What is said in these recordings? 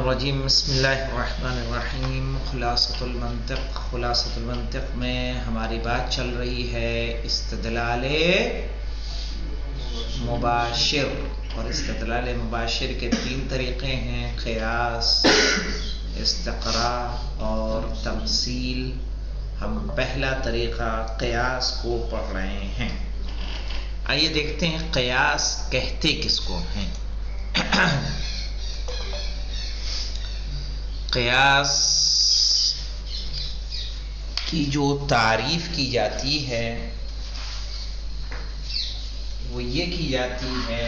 الرجیم بسم اللہ الرحمن الرحیم خلاصۃ المنطق میں ہماری بات چل رہی ہے استدلال مباشر، اور استدلال مباشر کے تین طریقے ہیں: قیاس، استقراء اور تمثیل۔ ہم پہلا طریقہ قیاس کو پڑھ رہے ہیں۔ آئیے دیکھتے ہیں قیاس کہتے کس کو ہیں۔ قیاس کی جو تعریف کی جاتی ہے وہ یہ کی جاتی ہے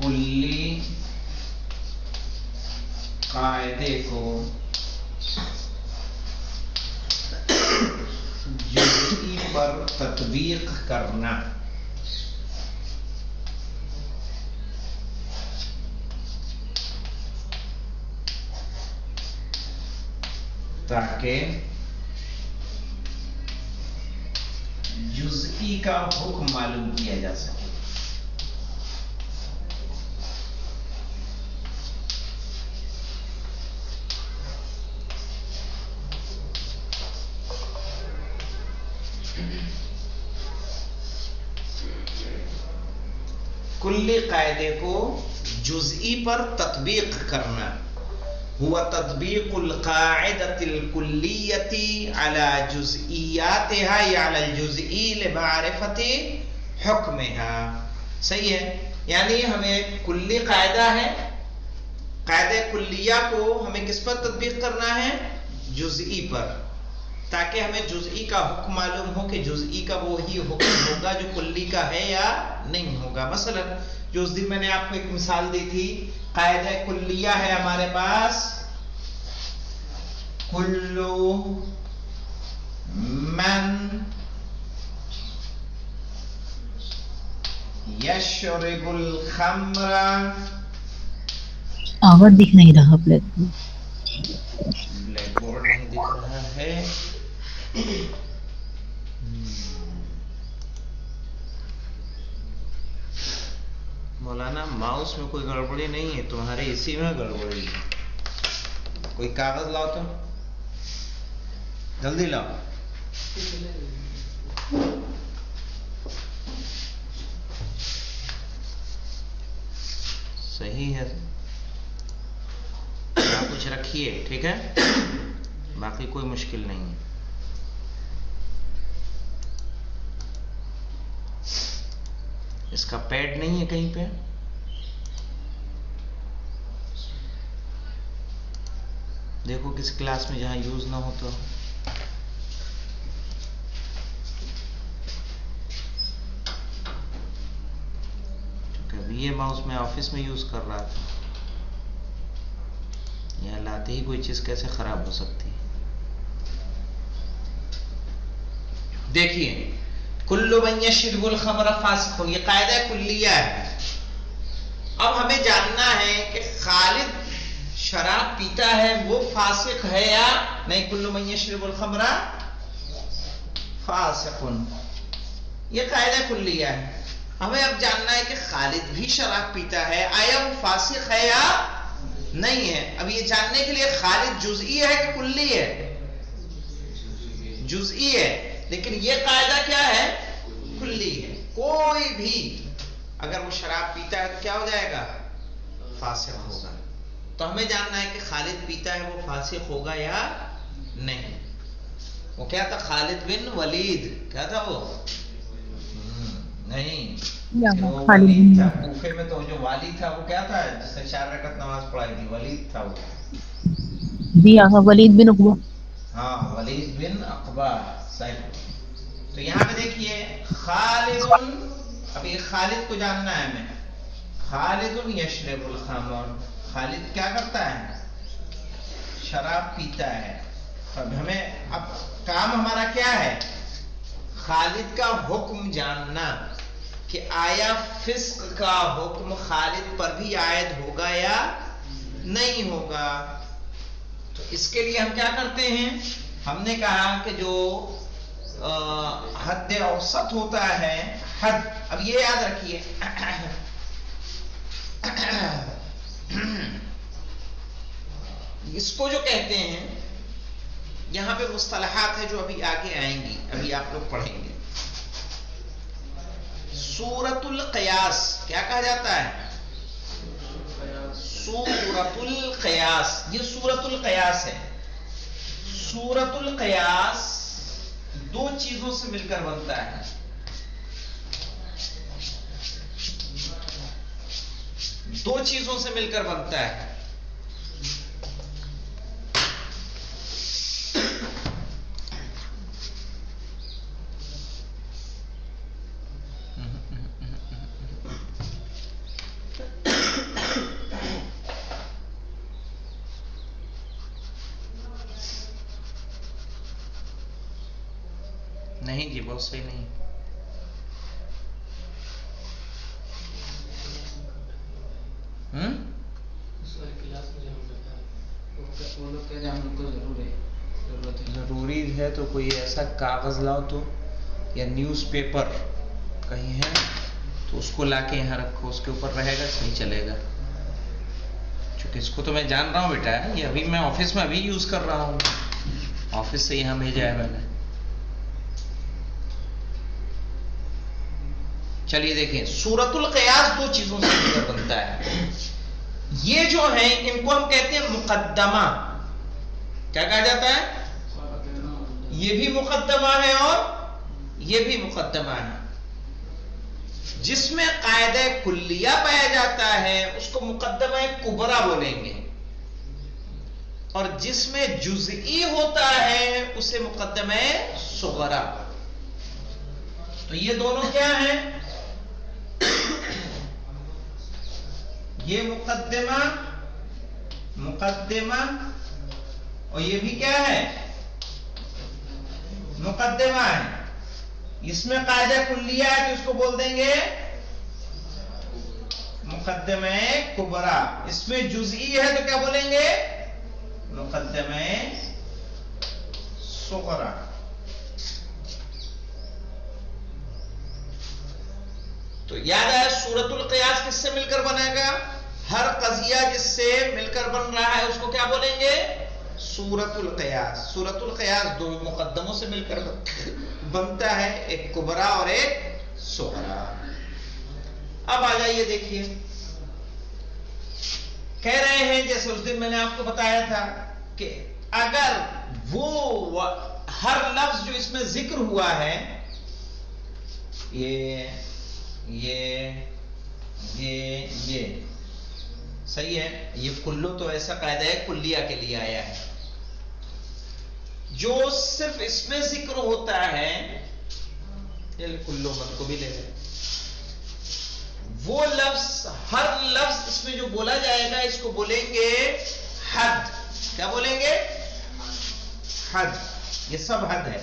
کلی قاعدے کو جزئی پر تطبیق کرنا۔ تاکہ جزئی کا حکم معلوم کیا جا سکے۔ کلی قاعدے کو جزئی پر تطبیق کرنا ہوا تطبیق القاعدة الکلیة على جزئیاتها یا على الجزئی لمعرفت حکمها۔ صحیح ہے، یعنی ہمیں کلی قاعدہ ہے، قاعدہ کلیہ کو ہمیں کس پر تطبیق کرنا ہے؟ جزئی پر، تاکہ ہمیں جزئی کا حکم معلوم ہو کہ جزئی کا وہی حکم ہوگا جو کلی کا ہے یا نہیں ہوگا۔ مثلا جو اس دن میں نے آپ کو ایک مثال دی تھی، قاعدہ کلیہ ہے ہمارے پاس کلو من یشرب الخمر۔ آواز دکھ نہیں رہا بلیک بورڈ نہیں دکھ رہا ہے۔ مولانا ماؤس میں کوئی گڑبڑی نہیں ہے، تمہارے اسی میں گڑبڑی ہے۔ کوئی کاغذ لاؤ تو جلدی لاؤ۔ صحیح ہے، کچھ رکھیے، ٹھیک ہے، باقی کوئی مشکل نہیں ہے۔ اس کا پیڈ نہیں ہے کہیں پہ؟ دیکھو کس کلاس میں جہاں یوز نہ ہو تو۔ کیونکہ ابھی یہ ماؤس میں آفس میں یوز کر رہا تھا، یہاں لاتے ہی کوئی چیز کیسے خراب ہو سکتی ہے؟ دیکھیے، کل من یشرب الخمر فاسق، یہ قاعدہ کلیہ ہے۔ اب ہمیں جاننا ہے کہ خالد شراب پیتا ہے وہ فاسق ہے یا نہیں۔ کل من یشرب الخمر فاسق، یہ قاعدہ کلیہ ہے۔ ہمیں اب جاننا ہے کہ خالد بھی شراب پیتا ہے، آیا وہ فاسق ہے یا نہیں ہے۔ اب یہ جاننے کے لیے خالد جزئی ہے کہ کلی ہے؟ جزئی ہے، لیکن یہ قاعدہ کیا ہے؟ کلی ہے۔ کوئی بھی اگر وہ شراب پیتا ہے تو کیا ہو جائے گا؟ فاسق ہوگا۔ تو ہمیں جاننا ہے کہ خالد پیتا ہے وہ فاسق ہوگا یا نہیں۔ وہ کیا تھا؟ خالد بن ولید، کیا تھا وہ؟ نہیں، وہ ولید تھا۔ کوفے میں تو جو والی تھا وہ کیا تھا جس نے 4 رکعت نماز پڑھائی تھی؟ ولید تھا وہ۔ جی آقا، ولید بن عقبہ۔ ہاں، ولید بن عقبہ، صحیح۔ تو یہاں پہ دیکھیے خالد، ابھی خالد کو جاننا ہے ہمیں۔ خالد یشرب الخمر، خالد کیا کرتا ہے؟ شراب پیتا ہے۔ اب ہمیں اب کام ہمارا کیا ہے؟ خالد کا حکم جاننا کہ آیا فسق کا حکم خالد پر بھی عائد ہوگا یا نہیں ہوگا۔ تو اس کے لیے ہم کیا کرتے ہیں؟ ہم نے کہا کہ جو حد اوسط ہوتا ہے حد. اب یہ یاد رکھیے اس کو جو کہتے ہیں، یہاں پہ مصطلحات ہے جو ابھی آگے آئیں گی، ابھی آپ لوگ پڑھیں گے. سورۃ القیاس کیا کہا جاتا ہے؟ سورۃ القیاس. یہ سورۃ القیاس ہے. سورۃ القیاس دو چیزوں سے مل کر بنتا ہے. دو چیزوں سے مل کر بنتا ہے. نہیں جی بہت صحیح نہیں. ضروری ہے تو کوئی ایسا کاغذ لاؤ تو، یا نیوز پیپر کہیں ہے تو اس کو لا کے یہاں رکھو، اس کے اوپر رہے گا صحیح چلے گا. چونکہ اس کو تو میں جان رہا ہوں بیٹا، یہ ابھی میں آفس میں ابھی یوز کر رہا ہوں، آفس سے یہاں بھیجا ہے میں نے. چلیے دیکھیں، سورۃ القیاس دو چیزوں سے مل کر بنتا ہے. یہ جو ہیں ان کو ہم کہتے ہیں مقدمہ. کیا کہا جاتا ہے؟ یہ بھی مقدمہ ہے اور یہ بھی مقدمہ ہے. جس میں قاعدہ کلیہ پایا جاتا ہے اس کو مقدمہ کبریٰ بولیں گے، اور جس میں جزئی ہوتا ہے اسے مقدمہ صغریٰ. تو یہ دونوں کیا ہیں؟ یہ مقدمہ اور یہ بھی کیا ہے؟ مقدمہ ہے. اس میں قاعدہ کلیہ ہے تو اس کو بول دیں گے مقدمہ کبریٰ. اس میں جزئی ہے تو کیا بولیں گے؟ مقدمہ صغریٰ. تو یاد آیا سورۃ القیاس کس سے مل کر بنے گا؟ ہر قضیہ جس سے مل کر بن رہا ہے اس کو کیا بولیں گے؟ سورۃ القیاس. سورۃ القیاس دو مقدموں سے مل کر بنتا ہے، ایک کبریٰ اور ایک صغریٰ. اب آ جائیے دیکھیے، کہہ رہے ہیں جیسے اس دن میں نے آپ کو بتایا تھا کہ اگر وہ ہر لفظ جو اس میں ذکر ہوا ہے، یہ صحیح ہے، یہ کلو تو ایسا قاعدہ ہے کلیہ کے لیے آیا ہے. جو صرف اس میں ذکر ہوتا ہے، کلو من کو بھی لے لیں، وہ لفظ ہر لفظ اس میں جو بولا جائے گا اس کو بولیں گے حد. کیا بولیں گے؟ حد. یہ سب حد ہے.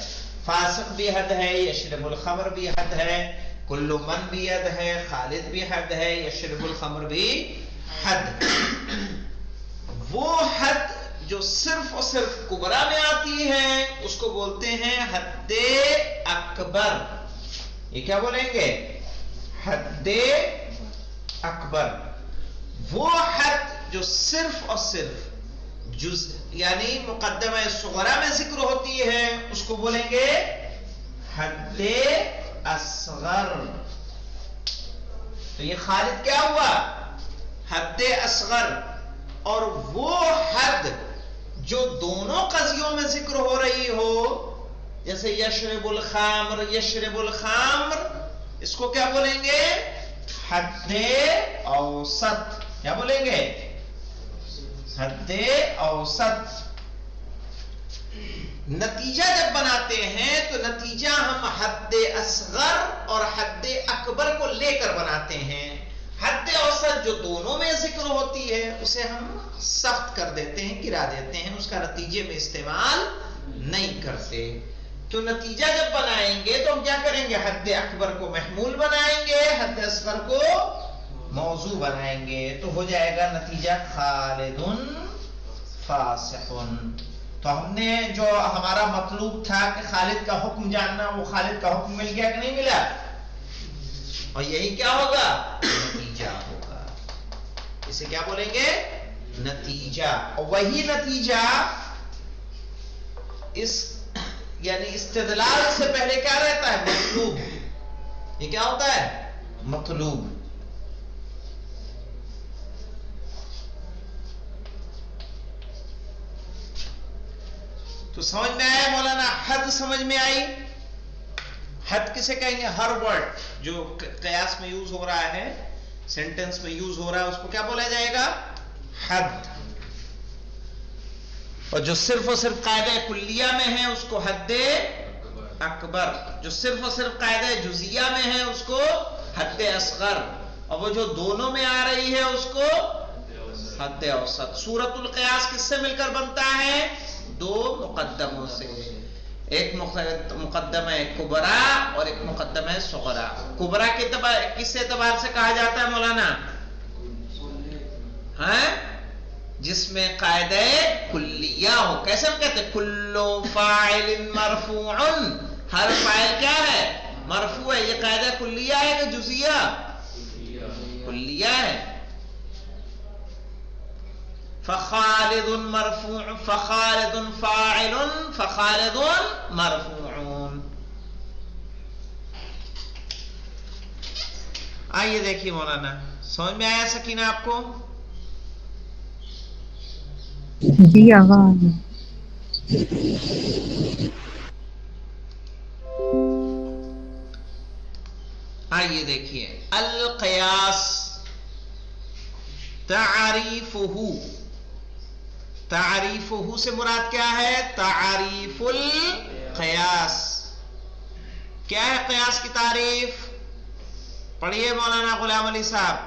فاسق بھی حد ہے، یشرب الخمر بھی حد ہے، کل من بھی حد ہے، خالد بھی حد ہے، یشرب الخمر بھی حد. وہ حد جو صرف اور صرف کبریٰ میں آتی ہے اس کو بولتے ہیں حد اکبر. یہ کیا بولیں گے؟ حد اکبر. وہ حد جو صرف اور صرف یعنی مقدمہ صغریٰ میں ذکر ہوتی ہے اس کو بولیں گے حد اصغر. تو یہ خالد کیا ہوا؟ حد اصغر. اور وہ حد جو دونوں قضیوں میں ذکر ہو رہی ہو، جیسے یشرب الخمر، اس کو کیا بولیں گے؟ حد اوسط. کیا بولیں گے؟ حد اوسط. نتیجہ جب بناتے ہیں تو نتیجہ ہم حد اصغر اور حد اکبر کو لے کر بناتے ہیں. حد اوسط جو دونوں میں ذکر ہوتی ہے اسے ہم سخت کر دیتے ہیں، گرا دیتے ہیں، اس کا نتیجے میں استعمال نہیں کرتے. تو نتیجہ جب بنائیں گے تو ہم کیا کریں گے؟ حد اکبر کو محمول بنائیں گے، حد اصغر کو موضوع بنائیں گے، تو ہو جائے گا نتیجہ خالد فاسق. تو ہم نے جو ہمارا مطلوب تھا کہ خالد کا حکم جاننا، وہ خالد کا حکم مل گیا کہ نہیں ملا؟ اور یہی کیا ہوگا؟ نتیجہ ہوگا. اسے کیا بولیں گے؟ نتیجہ. اور وہی نتیجہ اس یعنی استدلال سے پہلے کیا رہتا ہے؟ مطلوب. یہ کیا ہوتا ہے؟ مطلوب. تو سمجھ میں آیا مولانا؟ حد سمجھ میں آئی؟ حد کسے کہیں گے؟ ہر ورڈ جو قیاس میں یوز ہو رہا ہے، سینٹنس میں یوز ہو رہا ہے، اس کو کیا بولا جائے گا؟ حد. اور جو صرف اور صرف قاعدہ کلیہ میں ہے اس کو حد اکبر. جو صرف اور صرف قاعدہ جزیہ میں ہے اس کو حد اصغر. اور وہ جو دونوں میں آ رہی ہے اس کو حد اوسط. سورۃ القیاس کس سے مل کر بنتا ہے؟ دو مقدموں سے. ایک مقدمہ کبرا اور ایک مقدمہ صغرا. کبرا کس اعتبار سے کہا جاتا ہے مولانا؟ ہاں، جس میں قاعدہ کلیہ ہو. کیسے ہم کہتے ہیں؟ کل فاعل مرفوع. ہر فاعل کیا ہے؟ مرفوع ہے. یہ قاعدہ کلیہ ہے کہ جزیہ؟ کلیہ ہے. فخالد مرفوع، فخالد فاعل، فخالد مرفوع. آئیے دیکھیے مولانا، سمجھ میں آیا سکینہ آپ کو؟ جی آغا. آئیے دیکھیے. القیاس تعریفہ. تعریفہ سے مراد کیا ہے؟ تعریف القیاس. کیا ہے قیاس کی تعریف؟ پڑھیے مولانا غلام علی صاحب.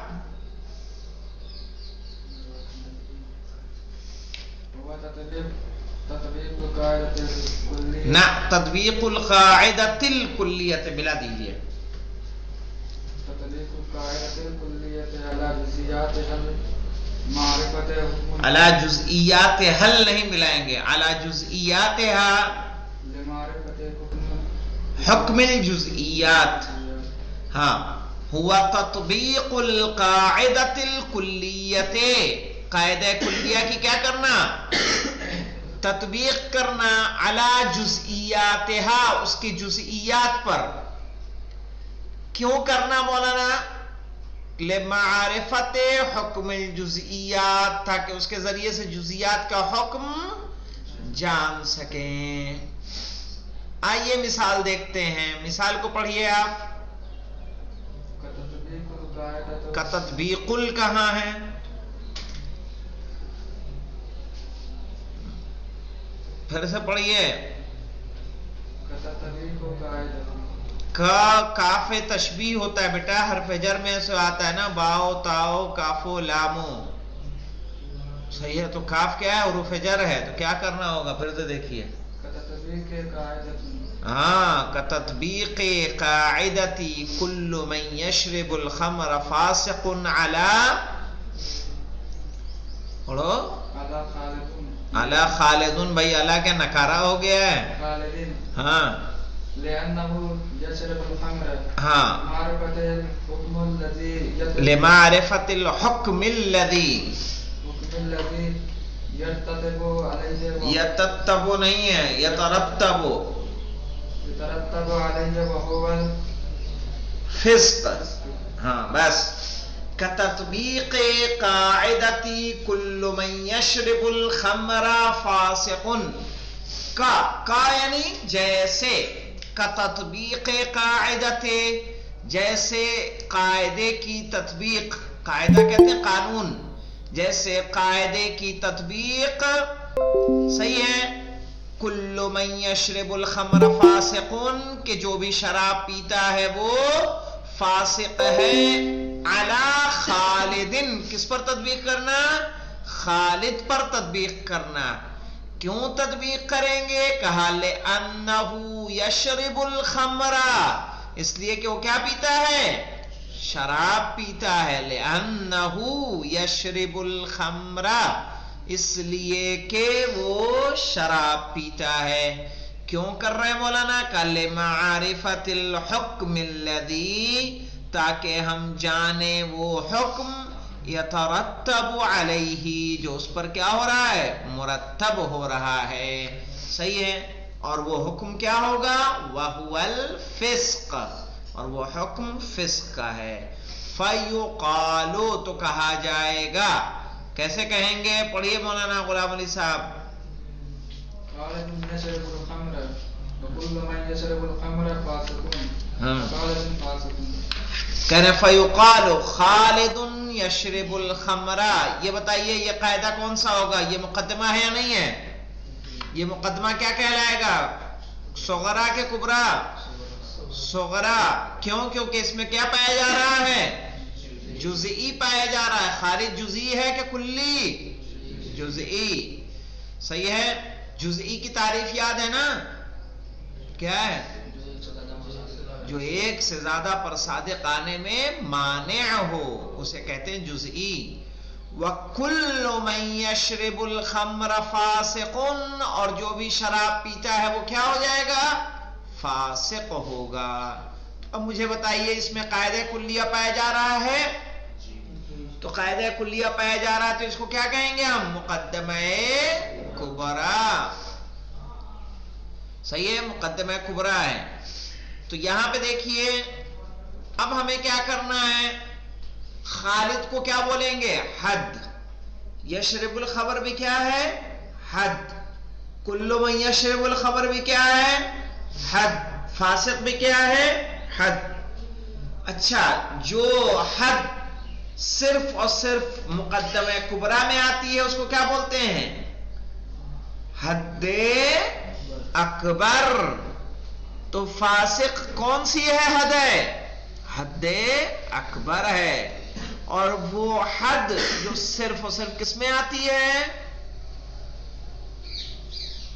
نہ، تطبیق القاعدۃ الکلیۃ بلا دیجیے. علی جزئیات حل نہیں ملائیں گے. علی جزئیات حکم الجزئیات. ہاں، ہوا تطبیق القاعدۃ الکلیۃ. قاعدہ کلیہ کی کیا کرنا؟ تطبیق کرنا. علی جزئیاتہا، اس کی جزئیات پر. کیوں کرنا مولانا؟ لمعرفت حکم الجزئیات، تاکہ اس کے ذریعے سے جزئیات کا حکم جان سکیں. آئیے مثال دیکھتے ہیں. مثال کو پڑھیے آپ. کا تطبیق کہاں ہے؟ پھر سے پڑھیے. کاف تشبیہ ہوتا ہے بیٹا، حرف جر میں سے آتا ہے نا. باؤ تاؤ کافو لامو. صحیح ہے. تو کاف کیا ہے؟ حروف جر ہے. تو کیا کرنا ہوگا؟ پھر سے دیکھیے. ہاں، کتطبیق قاعدتی کل من یشرب الخمر فاسق علی. پڑھو. علی خالدون. بھائی علی کیا نکارہ ہو گیا ہے؟ ہاں. ہاں، لمعرفت الحکم الذی. یتتب نہیں ہے، یترتب. فسق. ہاں بس. کتطبیق قاعدتی کل من یشرب الخمر فاسق. کا یعنی جیسے. کتطبیق قاعدت، جیسے قاعدے کی تطبیق. قاعدہ کہتے ہیں قانون. جیسے قاعدے کی تطبیق. صحیح ہے. کل من یشرب الخمر فاسق، کہ جو بھی شراب پیتا ہے وہ فاسق ہے. علی خالد، کس پر تطبیق کرنا؟ خالد پر تطبیق کرنا. کیوں تطبیق کریں گے؟ کہا لأنہ یشرب الخمر، اس لیے کہ وہ کیا پیتا ہے؟ شراب پیتا ہے. لأنہ یشرب الخمر. اس لیے کہ وہ شراب پیتا ہے. کیوں کر رہے مولانا؟ لِمَعْرِفَةِ الْحُكْمِ الَّذِي، تاکہ ہم جانیں وہ حکم یترتب علیہ جو اس پر کیا ہو رہا ہے؟ مرتب ہو رہا ہے. صحیح ہے. اور وہ حکم کیا ہوگا؟ وَهُوَ الْفِسْقُ، اور وہ حکم فسق کا ہے. فَيُقَالُ، تو کہا جائے گا. کیسے کہیں گے؟ پڑھیے مولانا غلام علی صاحب. کہنے فَيُقَالُ خالد یشرب الخمر. یہ بتائیے یہ قاعدہ کون سا ہوگا؟ یہ مقدمہ ہے یا نہیں ہے؟ یہ مقدمہ کیا کہلائے گا؟ صغرا کے کبرا؟ صغرا. کیوں؟ کیونکہ اس میں کیا پایا جا رہا ہے؟ جزئی پایا جا رہا ہے. خالد جزئی ہے کہ کلی؟ جزئی. صحیح ہے. جزئی کی تعریف یاد ہے نا؟ کیا ہے؟ جو ایک سے زیادہ پر صادق آنے میں مانع ہو اسے کہتے ہیں جزئی. وَكُلُّ مَن يَشْرِبُ الْخَمْرَ فَاسِقٌ، اور جو بھی شراب پیتا ہے وہ کیا ہو جائے گا؟ فاسق ہوگا. اب مجھے بتائیے اس میں قاعدہ کلیہ پایا جا رہا ہے، تو قاعدہ کلیہ پایا جا رہا ہے تو اس کو کیا کہیں گے ہم؟ مقدمہ کبرا. صحیح ہے. مقدمہ کبرا ہے. تو یہاں پہ دیکھیے اب ہمیں کیا کرنا ہے؟ خالد کو کیا بولیں گے؟ حد. یشرب الخمر بھی کیا ہے؟ حد. کل من یشرب الخمر بھی کیا ہے؟ حد. فاسق بھی کیا ہے؟ حد. اچھا، جو حد صرف اور صرف مقدمہ کبرا میں آتی ہے اس کو کیا بولتے ہیں؟ حد اکبر. تو فاسق کون سی ہے؟ حد ہے، حد اکبر ہے. اور وہ حد جو صرف اور صرف کس میں آتی ہے؟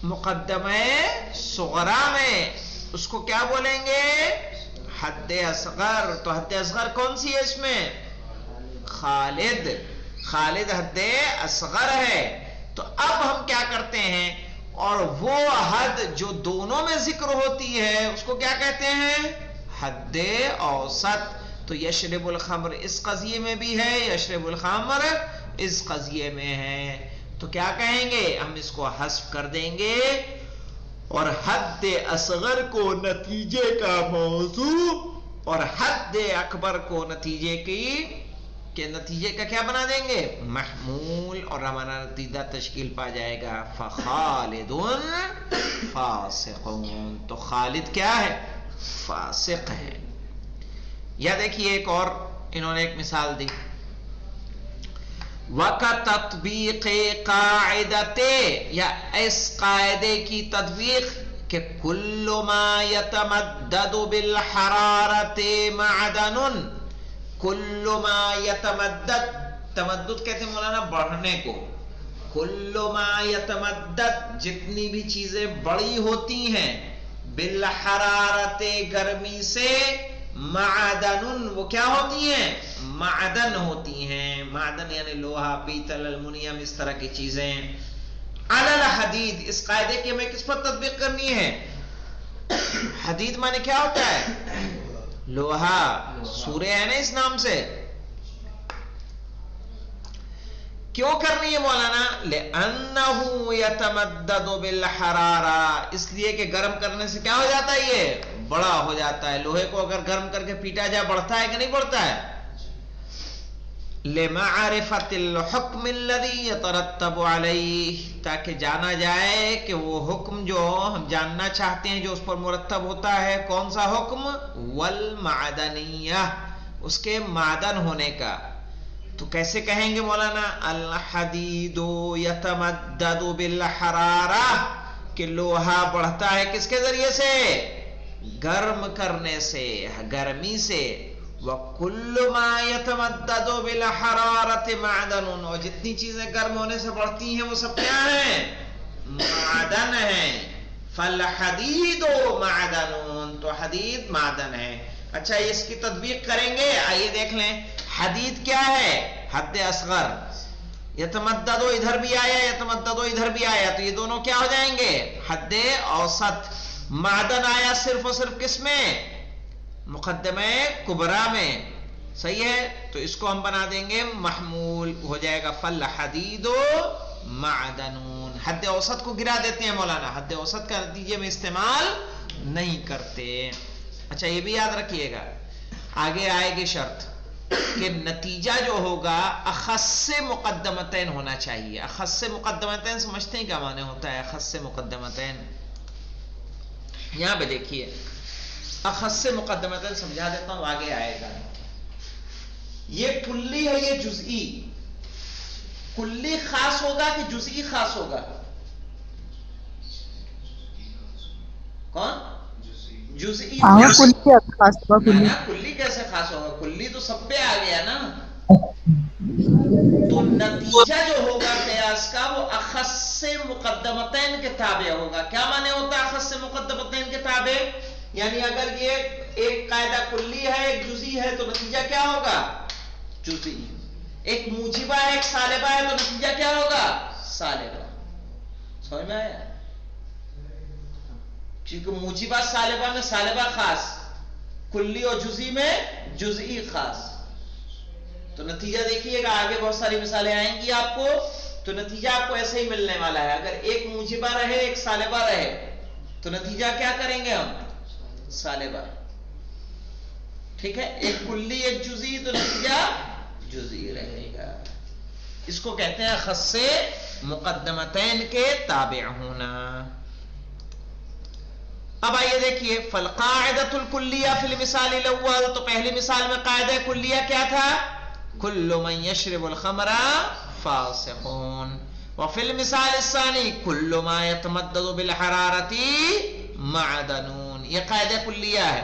مقدمہ صغرا میں. اس کو کیا بولیں گے؟ حد اصغر. تو حد اصغر کون سی ہے اس میں؟ خالد. خالد حد اصغر ہے. تو اب ہم کیا کرتے ہیں؟ اور وہ حد جو دونوں میں ذکر ہوتی ہے اس کو کیا کہتے ہیں؟ حد اوسط. تو یشرب الخمر اس قضیے میں بھی ہے، یشرب الخمر اس قضیے میں ہے. تو کیا کہیں گے؟ ہم اس کو حذف کر دیں گے اور حد اصغر کو نتیجے کا موضوع اور حد اکبر کو نتیجے کے نتیجے کا کیا بنا دیں گے؟ محمول. اور ہمارا نتیجہ تشکیل پا جائے گا فخالد فاسقون. تو خالد کیا ہے؟ فاسق ہے. یا دیکھیے ایک اور انہوں نے ایک مثال دی. وَكَتَطْبِيقِ قَاعِدَةِ، یا اس قاعدے کی تطبیق کہ كُلُّ مَا يَتَمَدَّدُ بِالْحَرَارَةِ مَعْدَنٌ. کل ما یتمدد، تمدد کہتے ہیں مولانا بڑھنے کو. کل ما یتمدد، جتنی بھی چیزیں بڑی ہوتی ہیں، بالحرارت گرمی سے، معدن وہ کیا ہوتی ہیں؟ معدن ہوتی ہیں. معدن یعنی لوہا، پیتل، المونیم، اس طرح کی چیزیں. علی الحدید، اس قاعدے کی ہمیں کس پر تطبیق کرنی ہے؟ حدید معنی کیا ہوتا ہے؟ لوہا. سورہ ہے نا اس نام سے. کیوں کرنی ہے مولانا؟ لِأَنَّهُ يَتَمَدَّدُ بِالْحَرَارَةِ، اس لیے کہ گرم کرنے سے کیا ہو جاتا ہے؟ یہ بڑا ہو جاتا ہے. لوہے کو اگر گرم کر کے پیٹا جائے بڑھتا ہے کہ نہیں بڑھتا ہے؟ لِمَعْرِفَةِ الْحُكْمِ الَّذِي يَتَرَتَّبُ عَلَيْهِ، تاکہ جانا جائے کہ وہ حکم جو ہم جاننا چاہتے ہیں جو اس پر مرتب ہوتا ہے، کون سا حکم؟ والمعدنیہ، اس کے معدن ہونے کا. تو کیسے کہیں گے مولانا؟ الحدید یتمدد بالحرارہ، کہ لوہا بڑھتا ہے کس کے ذریعے سے؟ گرم کرنے سے، گرمی سے. وَكُلُّ مَا يَتَمَدَّدُ بِالْحَرَارَةِ مَعْدَنٌ، اور جتنی چیزیں گرم ہونے سے بڑھتی ہیں وہ سب کیا ہیں؟ معدن ہیں. فَالْحَدِيدُ مَعْدَنٌ، تو حدید معدن ہے. اچھا اس کی تطبیق کریں گے. آئیے دیکھ لیں. حدید کیا ہے؟ حد اصغر. یتمددو ادھر بھی آیا، یتمددو ادھر بھی آیا، تو یہ دونوں کیا ہو جائیں گے؟ حد اوسط۔ معدن آیا صرف اور صرف کس میں؟ مقدمہ کبرا میں، صحیح ہے؟ تو اس کو ہم بنا دیں گے محمول، ہو جائے گا فالحدید معدنون۔ حد اوسط کو گرا دیتے ہیں مولانا، حد اوسط کا نتیجے میں استعمال نہیں کرتے۔ اچھا یہ بھی یاد رکھیے گا، آگے آئے گی شرط کہ نتیجہ جو ہوگا اخص مقدمتین ہونا چاہیے۔ اخص مقدمتین سمجھتے ہیں کیا معنی ہوتا ہے؟ اخص مقدمتین یہاں پہ دیکھیے، اخص مقدمتین سمجھا دیتا ہوں، آگے آئے گا۔ یہ کلی ہے، یہ جزئی۔ کلی خاص ہوگا کہ جزئی خاص ہوگا؟ کون؟ جزئی خاص ہوگا کلی۔ کلی کیسے خاص ہوگا؟ کلی تو سب پہ آ گیا نا۔ تو نتیجہ جو ہوگا قیاس کا وہ اخص مقدمتین کے تابع ہوگا۔ کیا معنی ہوتا ہے اخص مقدمتین کے تابع؟ یعنی اگر یہ ایک قاعدہ کلی ہے، ایک جزئی ہے، تو نتیجہ کیا ہوگا؟ جزئی۔ ایک موجبہ ہے، ایک سالبہ ہے، تو نتیجہ کیا ہوگا؟ سالبہ۔ سمجھ میں آیا؟ کیونکہ موجبہ سالبہ میں سالبہ خاص، کلی اور جزئی میں جزئی خاص۔ تو نتیجہ دیکھیے گا، آگے بہت ساری مثالیں آئیں گی آپ کو، تو نتیجہ آپ کو ایسے ہی ملنے والا ہے۔ اگر ایک موجبہ رہے ایک سالبہ رہے تو نتیجہ کیا کریں گے ہم؟ سالبہ۔ ٹھیک ہے؟ ایک کلی ایک جزئی تو نتیجہ جزئی رہے گا۔ اس کو کہتے ہیں اخص مقدمتین کے تابع ہونا۔ اب آئیے دیکھیے، فالقاعدۃ الکلیہ فی المثال الاول، تو پہلی مثال میں قاعدہ کلیہ کیا تھا؟ کل من یشرب الخمر فاسق، وفی المثال الثانی کل ما یتمدد بالحرارۃ معدن۔ یہ قاعدہ کلیہ ہے۔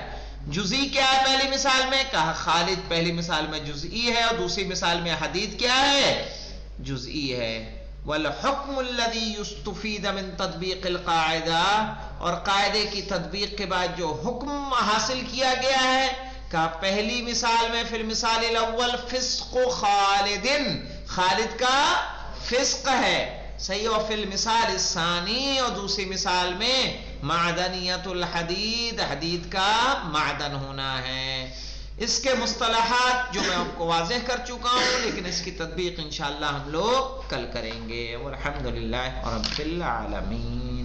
جزئی کیا ہے پہلی مثال میں؟ کہا خالد پہلی مثال میں جزئی ہے، اور دوسری مثال میں حدید کیا ہے؟ جزئی ہے۔ والحکم الذی یستفید من تطبیق القاعدہ، اور قاعدے کی تطبیق کے بعد جو حکم حاصل کیا گیا ہے، کہ پہلی مثال میں فی المثال الاول فسق خالد، خالد کا فسق ہے، صحیح، اور فی المثال الثانی، اور دوسری مثال میں معدنیت الحدید، حدید کا معدن ہونا ہے۔ اس کے مصطلحات جو میں آپ کو واضح کر چکا ہوں، لیکن اس کی تطبیق انشاءاللہ ہم لوگ کل کریں گے۔ والحمدللہ رب العالمین۔